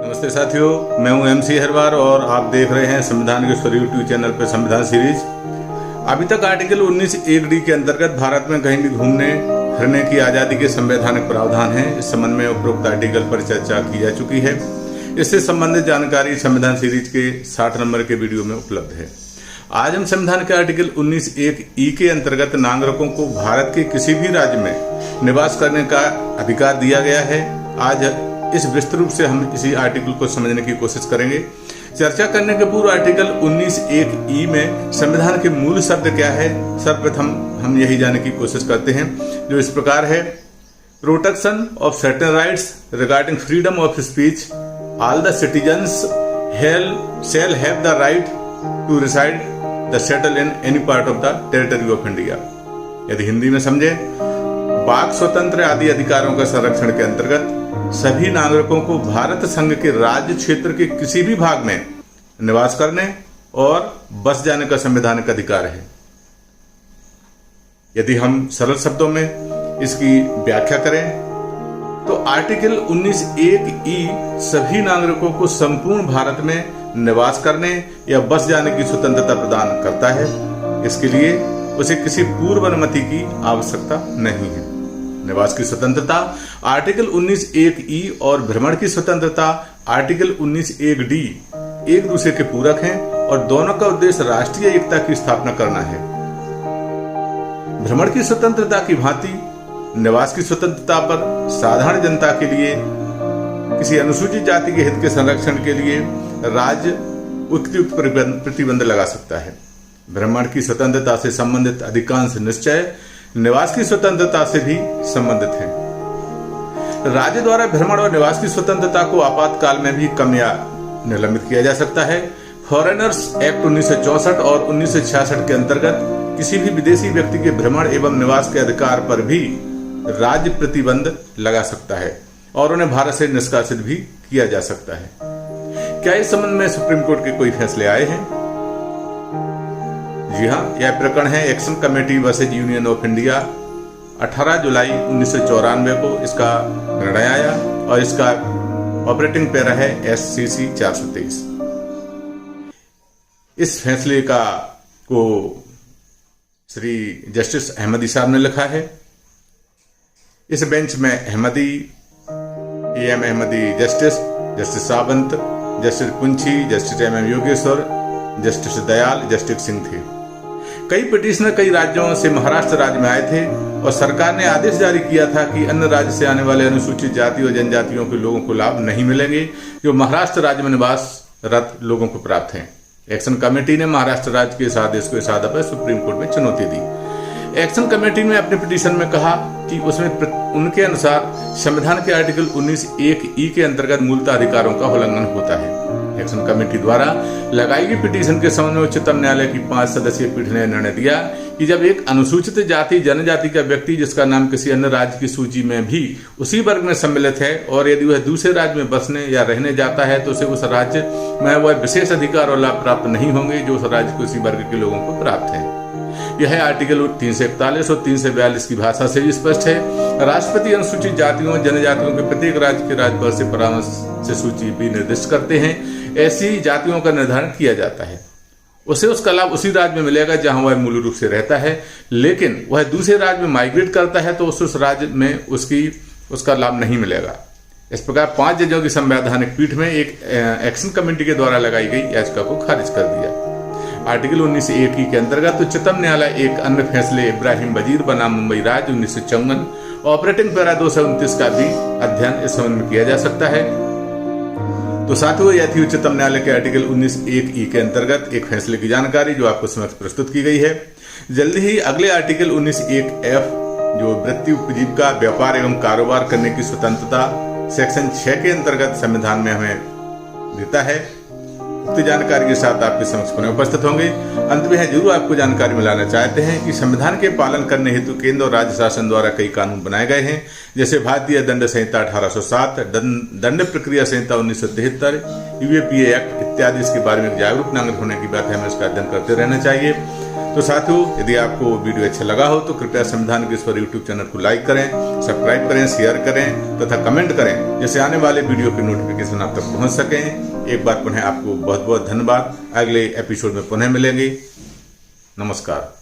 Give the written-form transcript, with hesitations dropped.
नमस्ते साथियों, मैं हूं MC हरवार और आप देख रहे हैं संविधान के स्वर यूट्यूब चैनल पर संविधान सीरीज। अभी तक आर्टिकल 19(1)(d) के अंतर्गत भारत में कहीं भी घूमने फिरने की आज़ादी के संवैधानिक प्रावधान हैं। इस संबंध में उपरोक्त आर्टिकल पर चर्चा की जा चुकी है। इससे संबंधित जानकारी संविधान सीरीज के 60 नंबर के वीडियो में उपलब्ध है। आज हम संविधान के आर्टिकल 19(1)(e) के अंतर्गत नागरिकों को भारत के किसी भी राज्य में निवास करने का अधिकार दिया गया है। आज इस विस्तृत रूप से हम इसी आर्टिकल को समझने की कोशिश करेंगे। चर्चा करने के पूर्व आर्टिकल 19(1)(e) में संविधान के मूल शब्द क्या है, सर्वप्रथम हम यही जानने की कोशिश करते हैं, जो इस प्रकार है। Protection of certain rights regarding freedom of speech, all the citizens shall have the right to reside the settle in any part of the territory of India। यदि हिंदी में समझे, वाक स्वतंत्र आदि अधिकारों का संरक्षण के अंतर्गत सभी नागरिकों को भारत संघ के राज्य क्षेत्र के किसी भी भाग में निवास करने और बस जाने का संवैधानिक अधिकार है। यदि हम सरल शब्दों में इसकी व्याख्या करें तो आर्टिकल 19(1)(e) सभी नागरिकों को संपूर्ण भारत में निवास करने या बस जाने की स्वतंत्रता प्रदान करता है। इसके लिए उसे किसी पूर्व अनुमति की आवश्यकता नहीं है। निवास की स्वतंत्रता आर्टिकल 19(1)(e) और भ्रमण की स्वतंत्रता आर्टिकल 19(1)(d) एक दूसरे के पूरक हैं और दोनों का उद्देश्य राष्ट्रीय एकता की स्थापना करना है। भ्रमण की स्वतंत्रता की भांति निवास की स्वतंत्रता पर साधारण जनता के लिए किसी अनुसूचित जाति के हित के संरक्षण के लिए राज्य उपयुक्त प्रतिबंध लगा सकता है। भ्रमण की स्वतंत्रता से संबंधित अधिकांश निश्चय निवास की स्वतंत्रता से भी संबंधित हैं। राज्य द्वारा भ्रमण और निवास की स्वतंत्रता को आपातकाल में भी कम या निलंबित किया जा सकता है। फॉरेनर्स एक्ट 1964 और 1966 के अंतर्गत किसी भी विदेशी व्यक्ति के भ्रमण एवं निवास के अधिकार पर भी राज्य प्रतिबंध लगा सकता है और उन्हें भारत से निष्कासित भी किया जा सकता है। क्या इस संबंध में सुप्रीम कोर्ट के कोई फैसले आए हैं? जी हाँ, यह प्रकरण है action committee versus union of India. 18 जुलाई 1994 को इसका निर्णय आया और इसका ऑपरेटिंग पैरा है SCC 423। इस फैसले को श्री जस्टिस अहमदी साहब ने लिखा है। इस बेंच में Ahmadi, AM Ahmadi justice Sawant, justice Punchhi, justice MM Yogeshwar, justice Dayal, justice Singh थे। कई पिटिशनर कई राज्यों से महाराष्ट्र राज्य में आए थे और सरकार ने आदेश जारी किया था कि अन्य राज्य से आने वाले अनुसूचित जाति और जनजातियों के लोगों को लाभ नहीं मिलेंगे जो महाराष्ट्र राज्य में निवासरत लोगों को प्राप्त हैं। एक्शन कमेटी ने महाराष्ट्र राज्य के इस आदेश को इस आधार पर सुप्रीम कोर्ट में चुनौती दी। एक्शन कमेटी ने अपने पिटीशन में कहा कि उसमें उनके अनुसार संविधान के आर्टिकल 19(1)(e) के अंतर्गत मूलतः अधिकारों का उल्लंघन होता है। एक्शन कमेटी द्वारा लगाई गई पिटीशन के संबंध में उच्चतम न्यायालय की 5 सदस्यीय पीठ ने निर्णय दिया कि जब एक अनुसूचित जाति जनजाति का व्यक्ति जिसका नाम किसी अन्य राज्य की सूची में भी उसी वर्ग में सम्मिलित है और यदि वह दूसरे राज्य में बसने या रहने जाता है तो उसे उस राज्य में वह विशेष अधिकार और लाभ प्राप्त नहीं होंगे जो उस राज्य के उसी वर्ग के लोगों को प्राप्त है। यह आर्टिकल 341 और 342 की भाषा से भी स्पष्ट है। राष्ट्रपति अनुसूचित जातियों और जनजातियों के प्रत्येक राज्य के राज्यपाल से परामर्श से सूची भी निर्दिष्ट करते हैं। ऐसी जातियों का निर्धारण किया जाता है। उसे उसका लाभ उसी राज्य में मिलेगा जहां वह मूल रूप से रहता है, लेकिन वह दूसरे राज्य में माइग्रेट करता है तो उस राज्य में उसका लाभ नहीं मिलेगा। इस प्रकार 5 जजों की संवैधानिक पीठ में एक एक्शन कमेटी के द्वारा लगाई गई याचिका को खारिज कर दिया। आर्टिकल 19(1)(e) के अंतर्गत उच्चतम न्यायालय एक अन्य फैसले इब्राहिम वजीर बनाम मुंबई राज्य 1954 ऑपरेटिंग पैरा 229 का भी अध्ययन इस संबंध में किया जा सकता है। तो साथियों, यह थी उच्चतम न्यायालय के आर्टिकल 19(1)(e) के अंतर्गत एक फैसले की जानकारी जो आपको समक्ष प्रस्तुत की गई है। जल्दी ही अगले आर्टिकल 19(1)(f) जो वृत्ति, उपजीविका, व्यापार एवं कारोबार करने की स्वतंत्रता सेक्शन 6 के अंतर्गत संविधान में हमें देता है, उक्त जानकारी के साथ आपके समक्ष पुनः उपस्थित होंगे। अंत में जरूर आपको जानकारी मिलाना चाहते हैं कि संविधान के पालन करने हेतु केंद्र और राज्य शासन द्वारा कई कानून बनाए गए हैं, जैसे भारतीय दंड संहिता 1807, दंड प्रक्रिया संहिता 1973, UAPA एक्ट इत्यादि। इसके बारे में जागरूक नागरिक होने की बात है, हमें इसका अध्ययन करते रहना चाहिए। तो साथियों, यदि आपको वीडियो अच्छा लगा हो तो कृपया संविधान के ईश्वर यूट्यूब चैनल को लाइक करें, सब्सक्राइब करें, शेयर करें तथा कमेंट करें, जिससे आने वाले वीडियो की नोटिफिकेशन आप तक पहुंच सकें। एक बार पुनः आपको बहुत बहुत धन्यवाद। अगले एपिसोड में पुनः मिलेंगे। नमस्कार।